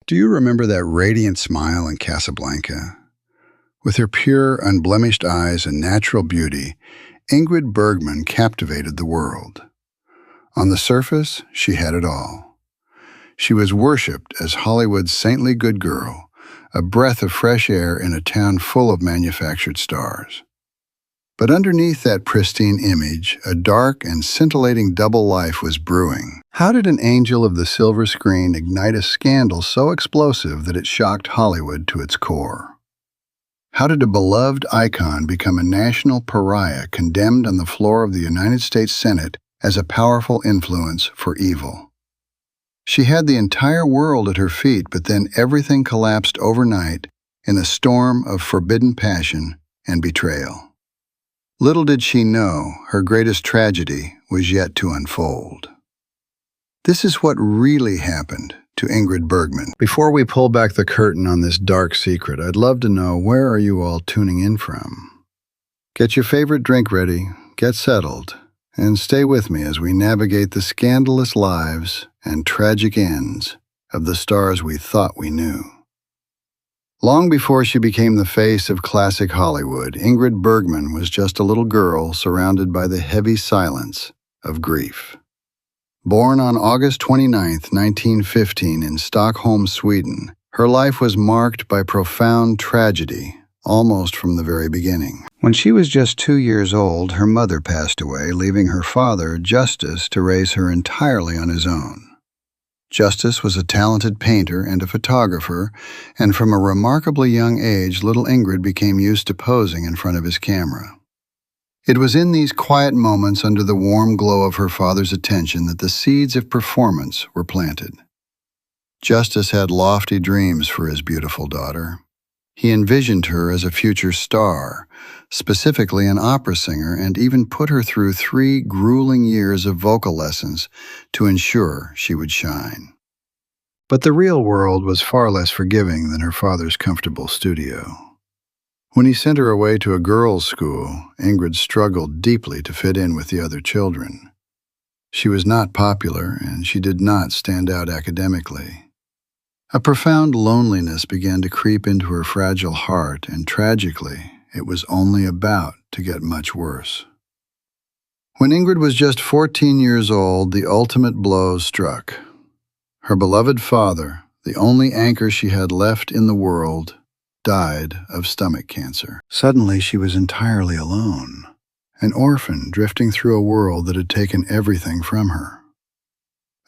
Do you remember that radiant smile in Casablanca? With her pure, unblemished eyes and natural beauty, Ingrid Bergman captivated the world. On the surface, she had it all. She was worshipped as Hollywood's saintly good girl, a breath of fresh air in a town full of manufactured stars. But underneath that pristine image, a dark and scintillating double life was brewing. How did an angel of the silver screen ignite a scandal so explosive that it shocked Hollywood to its core? How did a beloved icon become a national pariah condemned on the floor of the United States Senate as a powerful influence for evil? She had the entire world at her feet, but then everything collapsed overnight in a storm of forbidden passion and betrayal. Little did she know her greatest tragedy was yet to unfold. This is what really happened to Ingrid Bergman. Before we pull back the curtain on this dark secret, I'd love to know, where are you all tuning in from? Get your favorite drink ready, get settled, and stay with me as we navigate the scandalous lives and tragic ends of the stars we thought we knew. Long before she became the face of classic Hollywood, Ingrid Bergman was just a little girl surrounded by the heavy silence of grief. Born on August 29, 1915 in Stockholm, Sweden, her life was marked by profound tragedy, almost from the very beginning. When she was just 2 years old, her mother passed away, leaving her father, Justus, to raise her entirely on his own. Justus was a talented painter and a photographer, and from a remarkably young age, little Ingrid became used to posing in front of his camera. It was in these quiet moments under the warm glow of her father's attention that the seeds of performance were planted. Justus had lofty dreams for his beautiful daughter. He envisioned her as a future star, specifically an opera singer, and even put her through 3 grueling years of vocal lessons to ensure she would shine. But the real world was far less forgiving than her father's comfortable studio. When he sent her away to a girls' school, Ingrid struggled deeply to fit in with the other children. She was not popular, and she did not stand out academically. A profound loneliness began to creep into her fragile heart, and tragically, it was only about to get much worse. When Ingrid was just 14 years old, the ultimate blow struck. Her beloved father, the only anchor she had left in the world, died of stomach cancer. Suddenly, she was entirely alone, an orphan drifting through a world that had taken everything from her.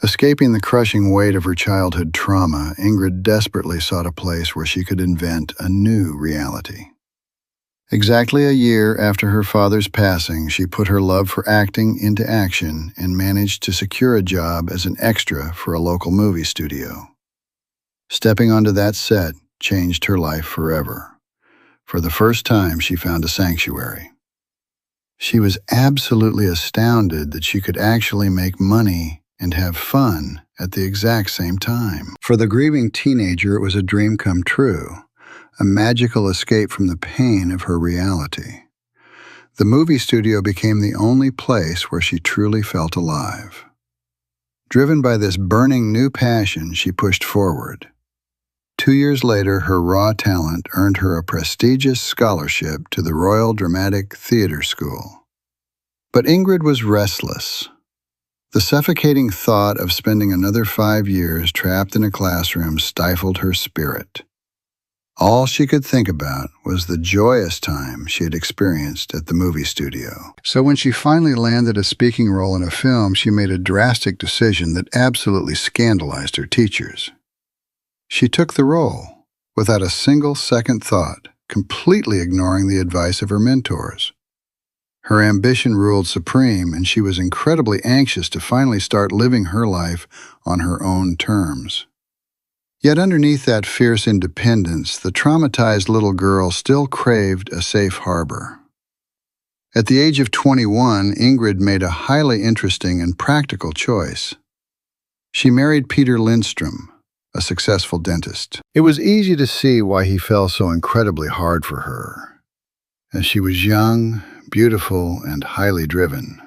Escaping the crushing weight of her childhood trauma, Ingrid desperately sought a place where she could invent a new reality. Exactly a year after her father's passing, she put her love for acting into action and managed to secure a job as an extra for a local movie studio. Stepping onto that set changed her life forever. For the first time, she found a sanctuary. She was absolutely astounded that she could actually make money and have fun at the exact same time. For the grieving teenager, it was a dream come true, a magical escape from the pain of her reality. The movie studio became the only place where she truly felt alive. Driven by this burning new passion, she pushed forward. 2 years later, her raw talent earned her a prestigious scholarship to the Royal Dramatic Theatre School. But Ingrid was restless. The suffocating thought of spending another 5 years trapped in a classroom stifled her spirit. All she could think about was the joyous time she had experienced at the movie studio. So when she finally landed a speaking role in a film, she made a drastic decision that absolutely scandalized her teachers. She took the role without a single second thought, completely ignoring the advice of her mentors. Her ambition ruled supreme, and she was incredibly anxious to finally start living her life on her own terms. Yet underneath that fierce independence, the traumatized little girl still craved a safe harbor. At the age of 21, Ingrid made a highly interesting and practical choice. She married Peter Lindstrom, a successful dentist. It was easy to see why he fell so incredibly hard for her, as she was young, beautiful, and highly driven.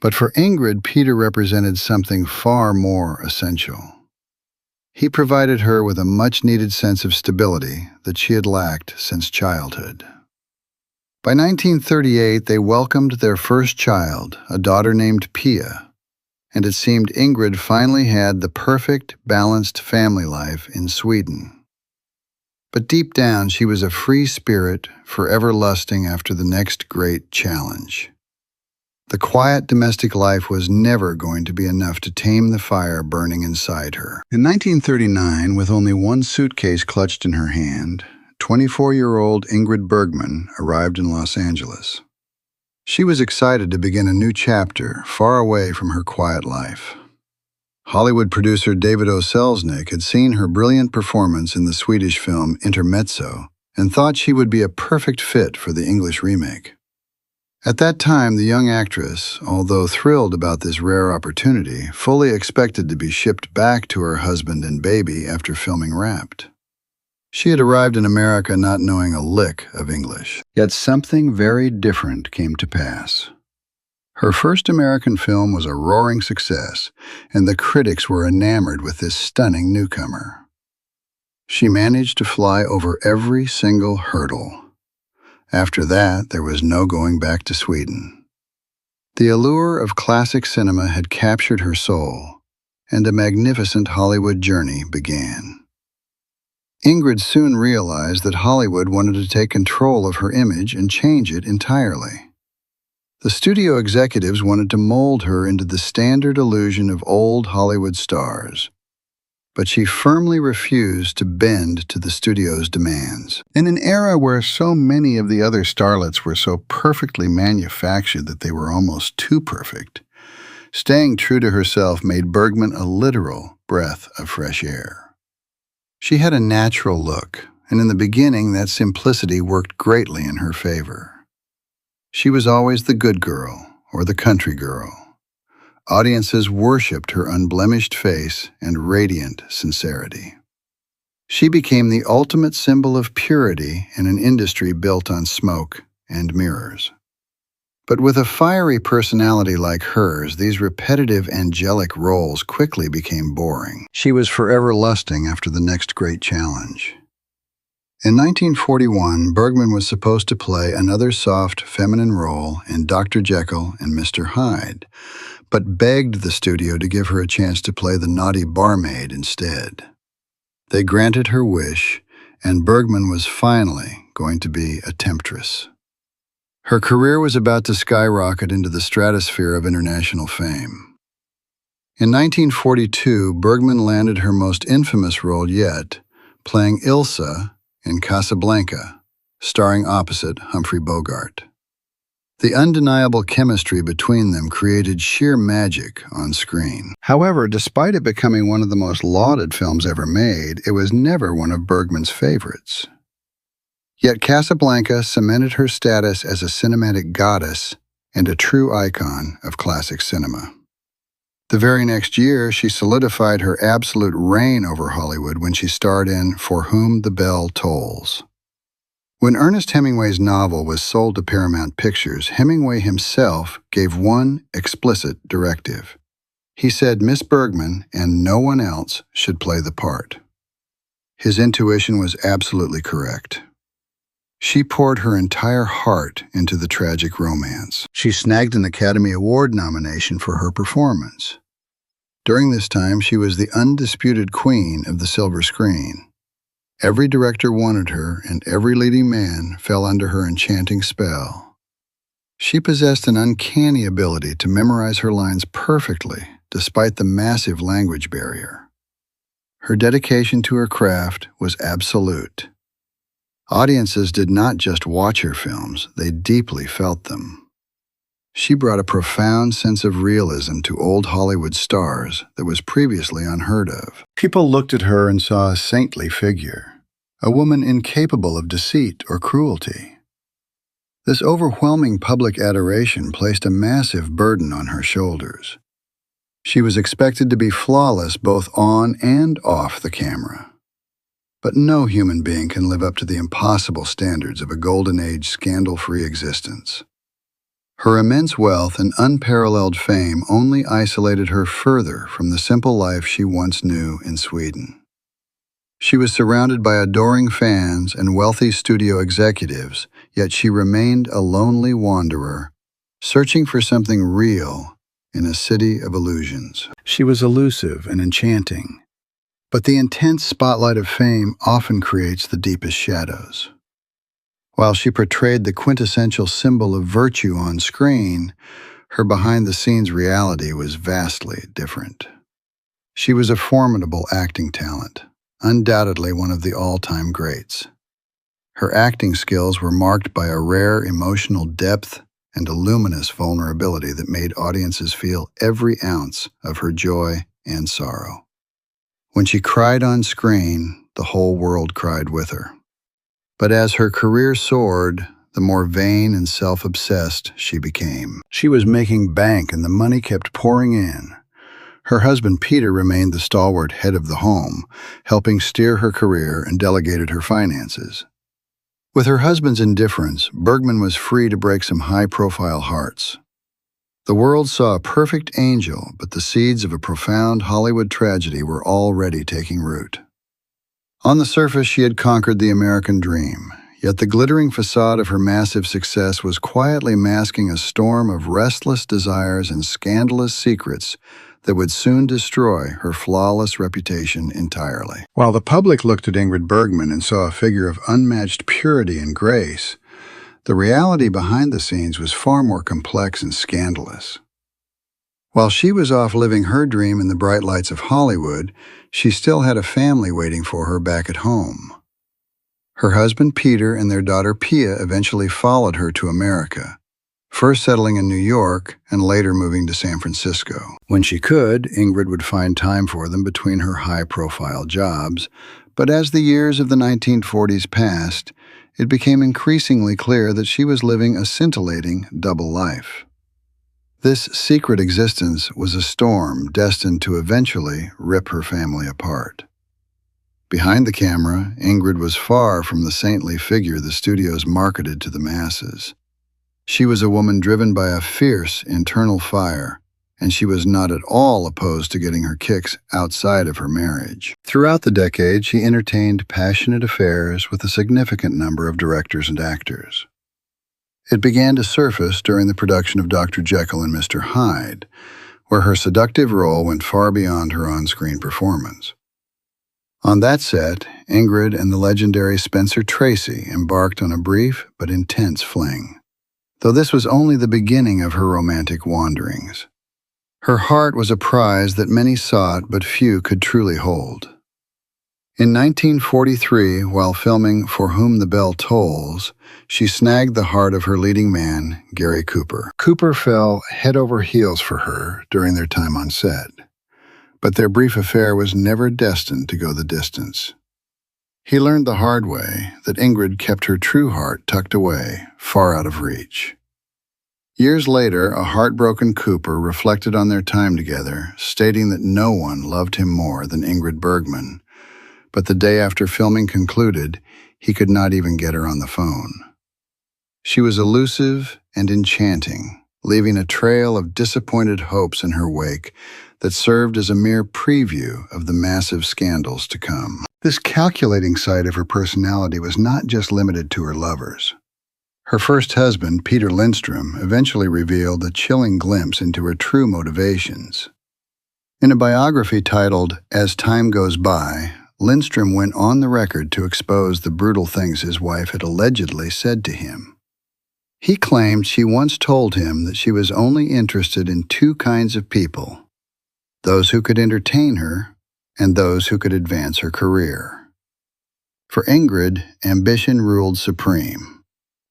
But for Ingrid, Peter represented something far more essential. He provided her with a much-needed sense of stability that she had lacked since childhood. By 1938, they welcomed their first child, a daughter named Pia, and it seemed Ingrid finally had the perfect, balanced family life in Sweden. But deep down, she was a free spirit, forever lusting after the next great challenge. The quiet domestic life was never going to be enough to tame the fire burning inside her. In 1939, with only one suitcase clutched in her hand, 24-year-old Ingrid Bergman arrived in Los Angeles. She was excited to begin a new chapter far away from her quiet life. Hollywood producer David O. Selznick had seen her brilliant performance in the Swedish film Intermezzo and thought she would be a perfect fit for the English remake. At that time, the young actress, although thrilled about this rare opportunity, fully expected to be shipped back to her husband and baby after filming Wrapped. She had arrived in America not knowing a lick of English. Yet something very different came to pass. Her first American film was a roaring success, and the critics were enamored with this stunning newcomer. She managed to fly over every single hurdle. After that, there was no going back to Sweden. The allure of classic cinema had captured her soul, and a magnificent Hollywood journey began. Ingrid soon realized that Hollywood wanted to take control of her image and change it entirely. The studio executives wanted to mold her into the standard illusion of old Hollywood stars, but she firmly refused to bend to the studio's demands. In an era where so many of the other starlets were so perfectly manufactured that they were almost too perfect, staying true to herself made Bergman a literal breath of fresh air. She had a natural look, and in the beginning that simplicity worked greatly in her favor. She was always the good girl or the country girl. Audiences worshipped her unblemished face and radiant sincerity. She became the ultimate symbol of purity in an industry built on smoke and mirrors. But with a fiery personality like hers, these repetitive angelic roles quickly became boring. She was forever lusting after the next great challenge. In 1941, Bergman was supposed to play another soft, feminine role in Dr. Jekyll and Mr. Hyde, but begged the studio to give her a chance to play the naughty barmaid instead. They granted her wish, and Bergman was finally going to be a temptress. Her career was about to skyrocket into the stratosphere of international fame. In 1942, Bergman landed her most infamous role yet, playing Ilsa in Casablanca, starring opposite Humphrey Bogart. The undeniable chemistry between them created sheer magic on screen. However, despite it becoming one of the most lauded films ever made, it was never one of Bergman's favorites. Yet Casablanca cemented her status as a cinematic goddess and a true icon of classic cinema. The very next year, she solidified her absolute reign over Hollywood when she starred in For Whom the Bell Tolls. When Ernest Hemingway's novel was sold to Paramount Pictures, Hemingway himself gave one explicit directive. He said Miss Bergman and no one else should play the part. His intuition was absolutely correct. She poured her entire heart into the tragic romance. She snagged an Academy Award nomination for her performance. During this time, she was the undisputed queen of the silver screen. Every director wanted her, and every leading man fell under her enchanting spell. She possessed an uncanny ability to memorize her lines perfectly, despite the massive language barrier. Her dedication to her craft was absolute. Audiences did not just watch her films, they deeply felt them. She brought a profound sense of realism to old Hollywood stars that was previously unheard of. People looked at her and saw a saintly figure, a woman incapable of deceit or cruelty. This overwhelming public adoration placed a massive burden on her shoulders. She was expected to be flawless both on and off the camera. But no human being can live up to the impossible standards of a golden age scandal-free existence. Her immense wealth and unparalleled fame only isolated her further from the simple life she once knew in Sweden. She was surrounded by adoring fans and wealthy studio executives, yet she remained a lonely wanderer, searching for something real in a city of illusions. She was elusive and enchanting, but the intense spotlight of fame often creates the deepest shadows. While she portrayed the quintessential symbol of virtue on screen, her behind-the-scenes reality was vastly different. She was a formidable acting talent, undoubtedly one of the all-time greats. Her acting skills were marked by a rare emotional depth and a luminous vulnerability that made audiences feel every ounce of her joy and sorrow. When she cried on screen, the whole world cried with her. But as her career soared, the more vain and self-obsessed she became. She was making bank and the money kept pouring in. Her husband Peter remained the stalwart head of the home, helping steer her career and delegated her finances. With her husband's indifference, Bergman was free to break some high-profile hearts. The world saw a perfect angel, but the seeds of a profound Hollywood tragedy were already taking root. On the surface, she had conquered the American dream, yet the glittering facade of her massive success was quietly masking a storm of restless desires and scandalous secrets that would soon destroy her flawless reputation entirely. While the public looked at Ingrid Bergman and saw a figure of unmatched purity and grace, the reality behind the scenes was far more complex and scandalous. While she was off living her dream in the bright lights of Hollywood, she still had a family waiting for her back at home. Her husband Peter and their daughter Pia eventually followed her to America, first settling in New York and later moving to San Francisco. When she could, Ingrid would find time for them between her high-profile jobs, but as the years of the 1940s passed, it became increasingly clear that she was living a scintillating double life. This secret existence was a storm destined to eventually rip her family apart. Behind the camera, Ingrid was far from the saintly figure the studios marketed to the masses. She was a woman driven by a fierce internal fire, and she was not at all opposed to getting her kicks outside of her marriage. Throughout the decade, she entertained passionate affairs with a significant number of directors and actors. It began to surface during the production of Dr. Jekyll and Mr. Hyde, where her seductive role went far beyond her on-screen performance. On that set, Ingrid and the legendary Spencer Tracy embarked on a brief but intense fling, though this was only the beginning of her romantic wanderings. Her heart was a prize that many sought but few could truly hold. In 1943, while filming For Whom the Bell Tolls, she snagged the heart of her leading man, Gary Cooper. Cooper fell head over heels for her during their time on set, but their brief affair was never destined to go the distance. He learned the hard way that Ingrid kept her true heart tucked away, far out of reach. Years later, a heartbroken Cooper reflected on their time together, stating that no one loved him more than Ingrid Bergman, but the day after filming concluded, he could not even get her on the phone. She was elusive and enchanting, leaving a trail of disappointed hopes in her wake that served as a mere preview of the massive scandals to come. This calculating side of her personality was not just limited to her lovers. Her first husband, Peter Lindstrom, eventually revealed a chilling glimpse into her true motivations. In a biography titled As Time Goes By, Lindstrom went on the record to expose the brutal things his wife had allegedly said to him. He claimed she once told him that she was only interested in two kinds of people: those who could entertain her and those who could advance her career. For Ingrid, ambition ruled supreme,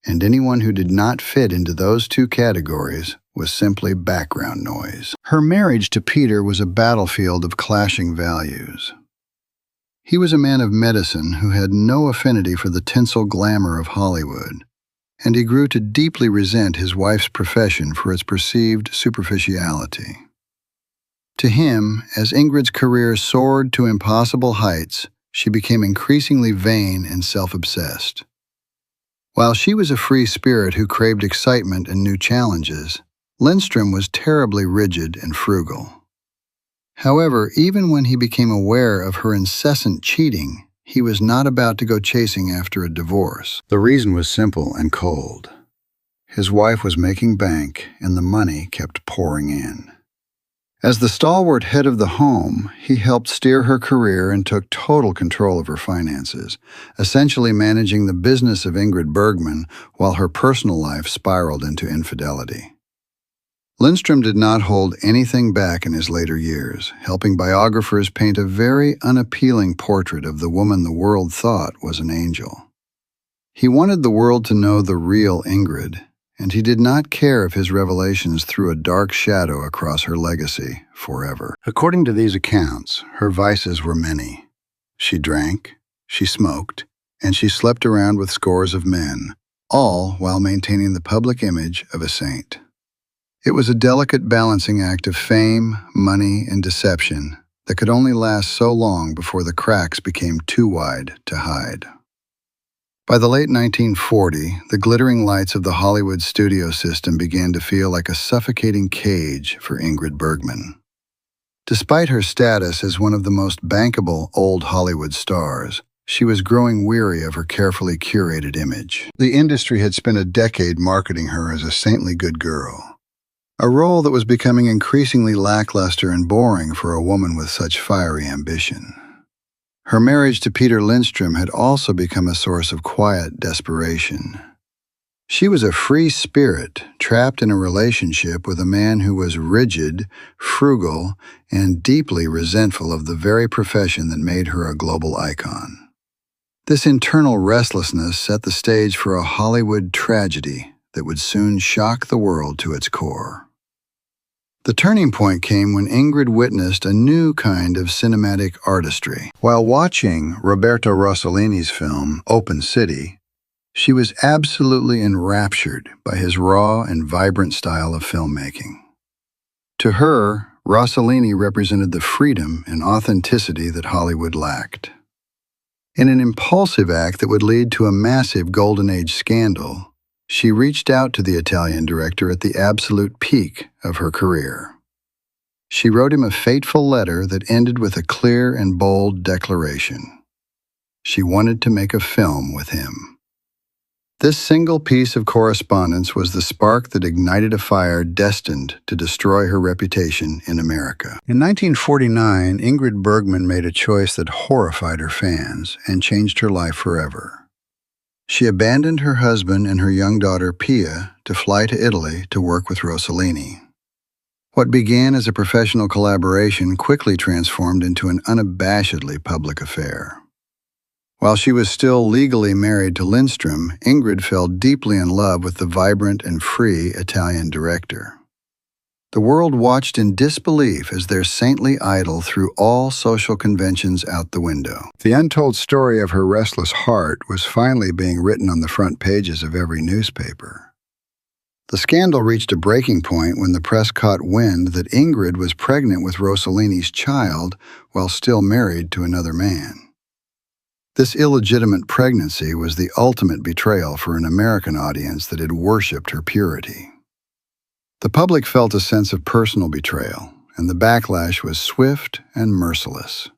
and anyone who did not fit into those two categories was simply background noise. Her marriage to Peter was a battlefield of clashing values. He was a man of medicine who had no affinity for the tinsel glamour of Hollywood, and he grew to deeply resent his wife's profession for its perceived superficiality. To him, as Ingrid's career soared to impossible heights, she became increasingly vain and self-obsessed. While she was a free spirit who craved excitement and new challenges, Lindstrom was terribly rigid and frugal. However, even when he became aware of her incessant cheating, he was not about to go chasing after a divorce. The reason was simple and cold. His wife was making bank, and the money kept pouring in. As the stalwart head of the home, he helped steer her career and took total control of her finances, essentially managing the business of Ingrid Bergman while her personal life spiraled into infidelity. Lindstrom did not hold anything back in his later years, helping biographers paint a very unappealing portrait of the woman the world thought was an angel. He wanted the world to know the real Ingrid, and he did not care if his revelations threw a dark shadow across her legacy forever. According to these accounts, her vices were many. She drank, she smoked, and she slept around with scores of men, all while maintaining the public image of a saint. It was a delicate balancing act of fame, money, and deception that could only last so long before the cracks became too wide to hide. By the late 1940s, the glittering lights of the Hollywood studio system began to feel like a suffocating cage for Ingrid Bergman. Despite her status as one of the most bankable old Hollywood stars, she was growing weary of her carefully curated image. The industry had spent a decade marketing her as a saintly good girl, a role that was becoming increasingly lackluster and boring for a woman with such fiery ambition. Her marriage to Peter Lindstrom had also become a source of quiet desperation. She was a free spirit trapped in a relationship with a man who was rigid, frugal, and deeply resentful of the very profession that made her a global icon. This internal restlessness set the stage for a Hollywood tragedy that would soon shock the world to its core. The turning point came when Ingrid witnessed a new kind of cinematic artistry. While watching Roberto Rossellini's film, Open City, she was absolutely enraptured by his raw and vibrant style of filmmaking. To her, Rossellini represented the freedom and authenticity that Hollywood lacked. In an impulsive act that would lead to a massive Golden Age scandal, she reached out to the Italian director at the absolute peak of her career. She wrote him a fateful letter that ended with a clear and bold declaration. She wanted to make a film with him. This single piece of correspondence was the spark that ignited a fire destined to destroy her reputation in America. In 1949, Ingrid Bergman made a choice that horrified her fans and changed her life forever. She abandoned her husband and her young daughter Pia to fly to Italy to work with Rossellini. What began as a professional collaboration quickly transformed into an unabashedly public affair. While she was still legally married to Lindstrom, Ingrid fell deeply in love with the vibrant and free Italian director. The world watched in disbelief as their saintly idol threw all social conventions out the window. The untold story of her restless heart was finally being written on the front pages of every newspaper. The scandal reached a breaking point when the press caught wind that Ingrid was pregnant with Rossellini's child while still married to another man. This illegitimate pregnancy was the ultimate betrayal for an American audience that had worshipped her purity. The public felt a sense of personal betrayal, and the backlash was swift and merciless.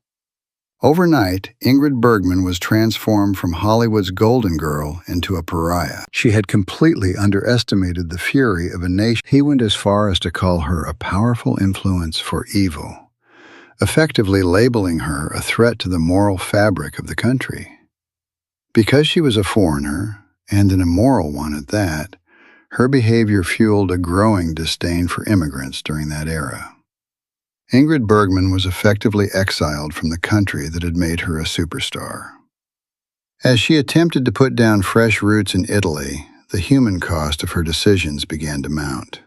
Overnight, Ingrid Bergman was transformed from Hollywood's golden girl into a pariah. She had completely underestimated the fury of a nation. He went as far as to call her a powerful influence for evil, effectively labeling her a threat to the moral fabric of the country. Because she was a foreigner, and an immoral one at that, her behavior fueled a growing disdain for immigrants during that era. Ingrid Bergman was effectively exiled from the country that had made her a superstar. As she attempted to put down fresh roots in Italy, the human cost of her decisions began to mount.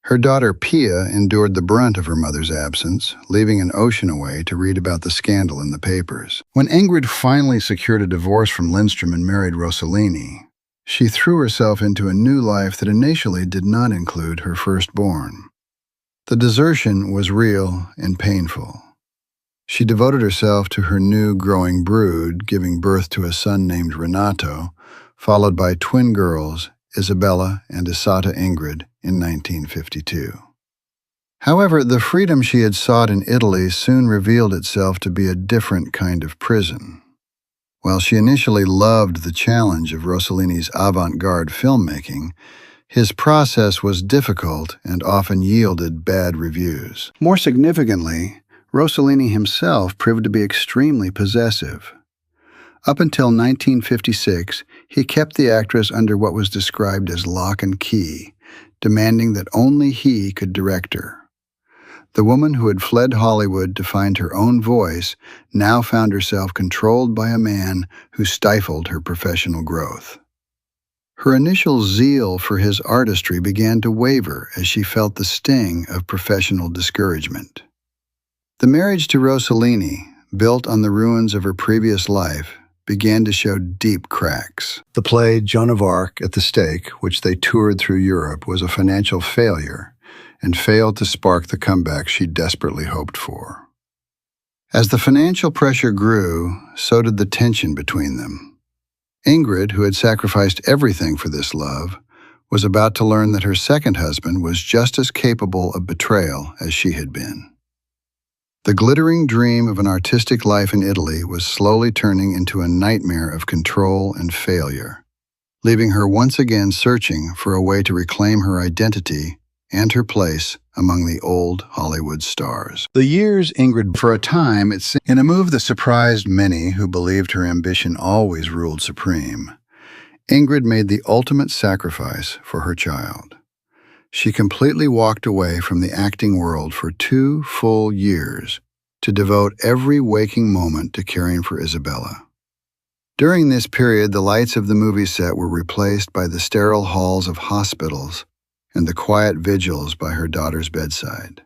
Her daughter Pia endured the brunt of her mother's absence, leaving an ocean away to read about the scandal in the papers. When Ingrid finally secured a divorce from Lindstrom and married Rossellini, she threw herself into a new life that initially did not include her firstborn. The desertion was real and painful. She devoted herself to her new growing brood, giving birth to a son named Renato, followed by twin girls, Isabella and Isata Ingrid, in 1952. However, the freedom she had sought in Italy soon revealed itself to be a different kind of prison. While she initially loved the challenge of Rossellini's avant-garde filmmaking, his process was difficult and often yielded bad reviews. More significantly, Rossellini himself proved to be extremely possessive. Up until 1956, he kept the actress under what was described as lock and key, demanding that only he could direct her. The woman who had fled Hollywood to find her own voice now found herself controlled by a man who stifled her professional growth. Her initial zeal for his artistry began to waver as she felt the sting of professional discouragement. The marriage to Rossellini, built on the ruins of her previous life, began to show deep cracks. The play Joan of Arc at the Stake, which they toured through Europe, was a financial failure and failed to spark the comeback she desperately hoped for. As the financial pressure grew, so did the tension between them. Ingrid, who had sacrificed everything for this love, was about to learn that her second husband was just as capable of betrayal as she had been. The glittering dream of an artistic life in Italy was slowly turning into a nightmare of control and failure, leaving her once again searching for a way to reclaim her identity and her place among the old Hollywood stars. The years Ingrid, for a time, in a move that surprised many who believed her ambition always ruled supreme, Ingrid made the ultimate sacrifice for her child. She completely walked away from the acting world for 2 full years to devote every waking moment to caring for Isabella. During this period, the lights of the movie set were replaced by the sterile halls of hospitals and the quiet vigils by her daughter's bedside.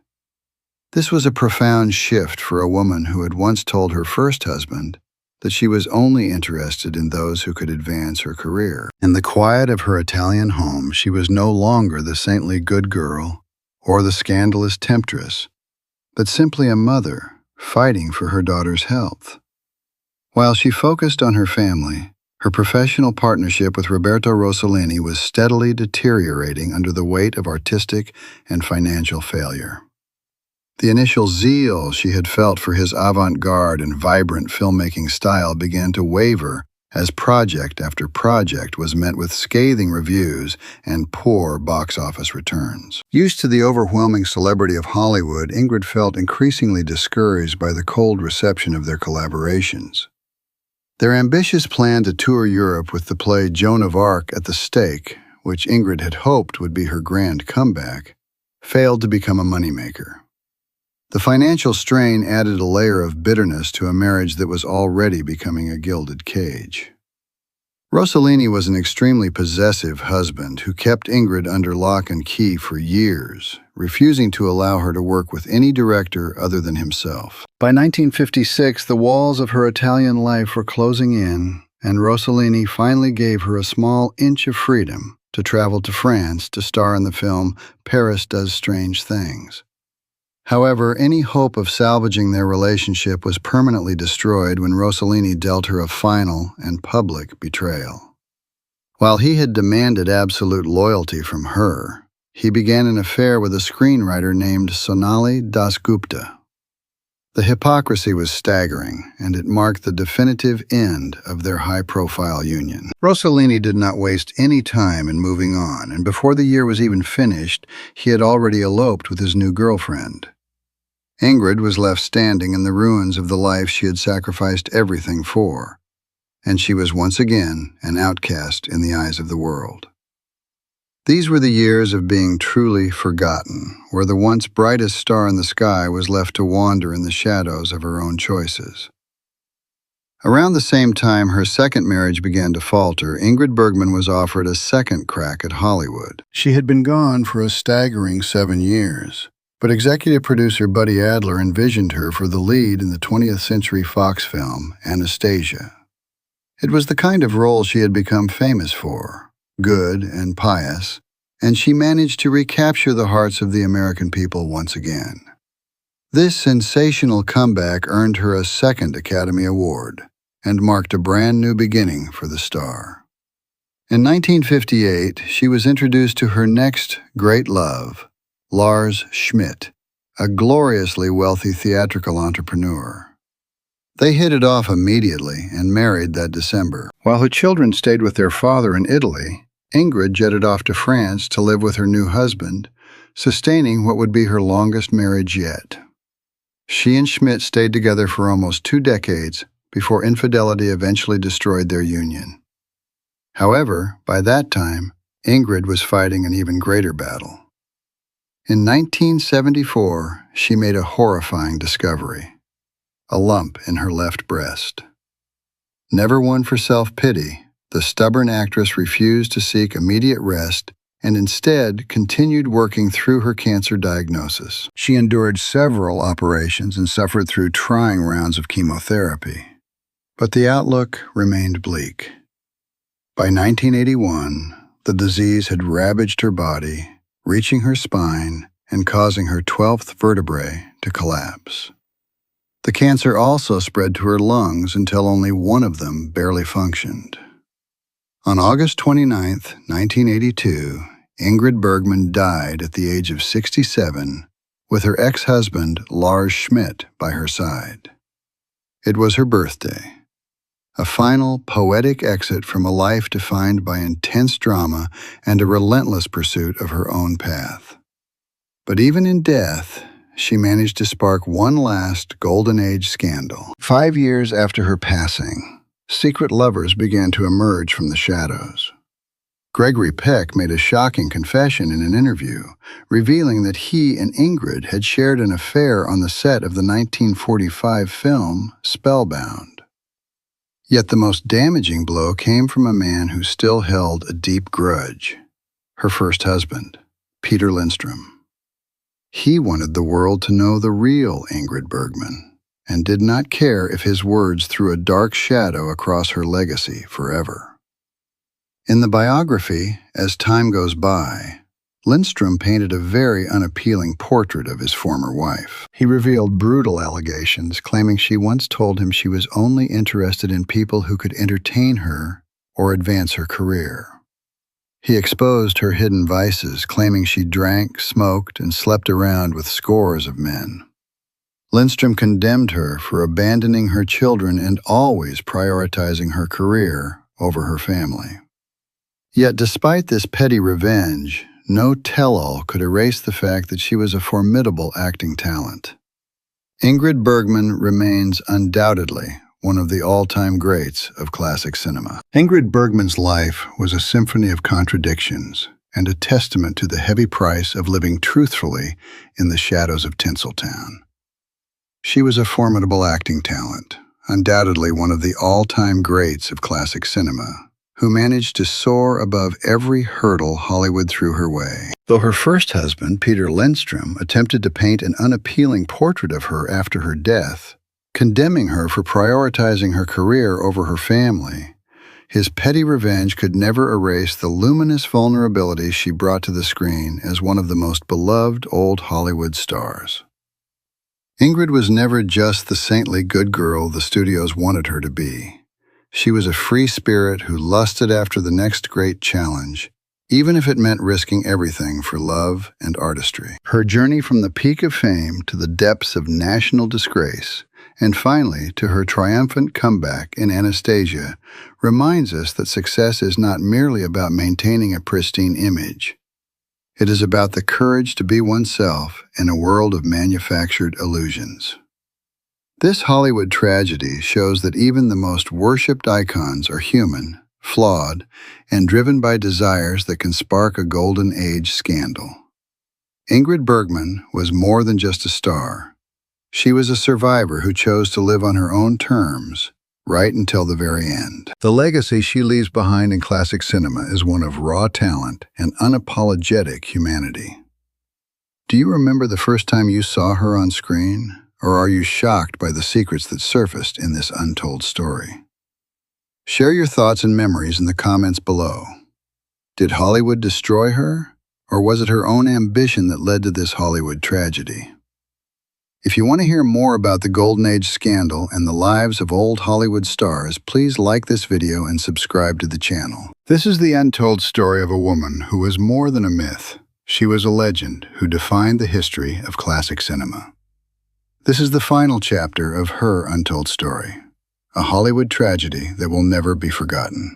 This was a profound shift for a woman who had once told her first husband that she was only interested in those who could advance her career. In the quiet of her Italian home, she was no longer the saintly good girl or the scandalous temptress, but simply a mother fighting for her daughter's health. While she focused on her family, her professional partnership with Roberto Rossellini was steadily deteriorating under the weight of artistic and financial failure. The initial zeal she had felt for his avant-garde and vibrant filmmaking style began to waver as project after project was met with scathing reviews and poor box office returns. Used to the overwhelming celebrity of Hollywood, Ingrid felt increasingly discouraged by the cold reception of their collaborations. Their ambitious plan to tour Europe with the play Joan of Arc at the Stake, which Ingrid had hoped would be her grand comeback, failed to become a moneymaker. The financial strain added a layer of bitterness to a marriage that was already becoming a gilded cage. Rossellini was an extremely possessive husband who kept Ingrid under lock and key for years, refusing to allow her to work with any director other than himself. By 1956, the walls of her Italian life were closing in, and Rossellini finally gave her a small inch of freedom to travel to France to star in the film Paris Does Strange Things. However, any hope of salvaging their relationship was permanently destroyed when Rossellini dealt her a final and public betrayal. While he had demanded absolute loyalty from her, he began an affair with a screenwriter named Sonali Dasgupta. The hypocrisy was staggering, and it marked the definitive end of their high-profile union. Rossellini did not waste any time in moving on, and before the year was even finished, he had already eloped with his new girlfriend. Ingrid was left standing in the ruins of the life she had sacrificed everything for, and she was once again an outcast in the eyes of the world. These were the years of being truly forgotten, where the once brightest star in the sky was left to wander in the shadows of her own choices. Around the same time her second marriage began to falter, Ingrid Bergman was offered a second crack at Hollywood. She had been gone for a staggering 7 years. But executive producer Buddy Adler envisioned her for the lead in the 20th Century Fox film, Anastasia. It was the kind of role she had become famous for, good and pious, and she managed to recapture the hearts of the American people once again. This sensational comeback earned her a second Academy Award and marked a brand new beginning for the star. In 1958, she was introduced to her next great love, Lars Schmidt, a gloriously wealthy theatrical entrepreneur. They hit it off immediately and married that December. While her children stayed with their father in Italy, Ingrid jetted off to France to live with her new husband, sustaining what would be her longest marriage yet. She and Schmidt stayed together for almost 2 decades before infidelity eventually destroyed their union. However, by that time, Ingrid was fighting an even greater battle. In 1974, she made a horrifying discovery: a lump in her left breast. Never one for self-pity, the stubborn actress refused to seek immediate rest and instead continued working through her cancer diagnosis. She endured several operations and suffered through trying rounds of chemotherapy. But the outlook remained bleak. By 1981, the disease had ravaged her body, reaching her spine and causing her 12th vertebrae to collapse. The cancer also spread to her lungs until only one of them barely functioned. On August 29, 1982, Ingrid Bergman died at the age of 67, with her ex-husband, Lars Schmidt, by her side. It was her birthday, a final poetic exit from a life defined by intense drama and a relentless pursuit of her own path. But even in death, she managed to spark one last Golden Age scandal. 5 years after her passing, secret lovers began to emerge from the shadows. Gregory Peck made a shocking confession in an interview, revealing that he and Ingrid had shared an affair on the set of the 1945 film Spellbound. Yet the most damaging blow came from a man who still held a deep grudge: her first husband, Peter Lindstrom. He wanted the world to know the real Ingrid Bergman, and did not care if his words threw a dark shadow across her legacy forever. In the biography, As Time Goes By, Lindstrom painted a very unappealing portrait of his former wife. He revealed brutal allegations, claiming she once told him she was only interested in people who could entertain her or advance her career. He exposed her hidden vices, claiming she drank, smoked, and slept around with scores of men. Lindstrom condemned her for abandoning her children and always prioritizing her career over her family. Yet despite this petty revenge, no tell-all could erase the fact that she was a formidable acting talent. Ingrid Bergman remains undoubtedly one of the all-time greats of classic cinema. Ingrid Bergman's life was a symphony of contradictions and a testament to the heavy price of living truthfully in the shadows of Tinseltown. She was a formidable acting talent, undoubtedly one of the all-time greats of classic cinema, who managed to soar above every hurdle Hollywood threw her way. Though her first husband, Peter Lindstrom, attempted to paint an unappealing portrait of her after her death, condemning her for prioritizing her career over her family, his petty revenge could never erase the luminous vulnerability she brought to the screen as one of the most beloved old Hollywood stars. Ingrid was never just the saintly good girl the studios wanted her to be. She was a free spirit who lusted after the next great challenge, even if it meant risking everything for love and artistry. Her journey from the peak of fame to the depths of national disgrace, and finally to her triumphant comeback in Anastasia, reminds us that success is not merely about maintaining a pristine image. It is about the courage to be oneself in a world of manufactured illusions. This Hollywood tragedy shows that even the most worshipped icons are human, flawed, and driven by desires that can spark a golden age scandal. Ingrid Bergman was more than just a star. She was a survivor who chose to live on her own terms, right until the very end. The legacy she leaves behind in classic cinema is one of raw talent and unapologetic humanity. Do you remember the first time you saw her on screen, or are you shocked by the secrets that surfaced in this untold story? Share your thoughts and memories in the comments below. Did Hollywood destroy her, or was it her own ambition that led to this Hollywood tragedy? If you want to hear more about the Golden Age scandal and the lives of old Hollywood stars, please like this video and subscribe to the channel. This is the untold story of a woman who was more than a myth. She was a legend who defined the history of classic cinema. This is the final chapter of her untold story, a Hollywood tragedy that will never be forgotten.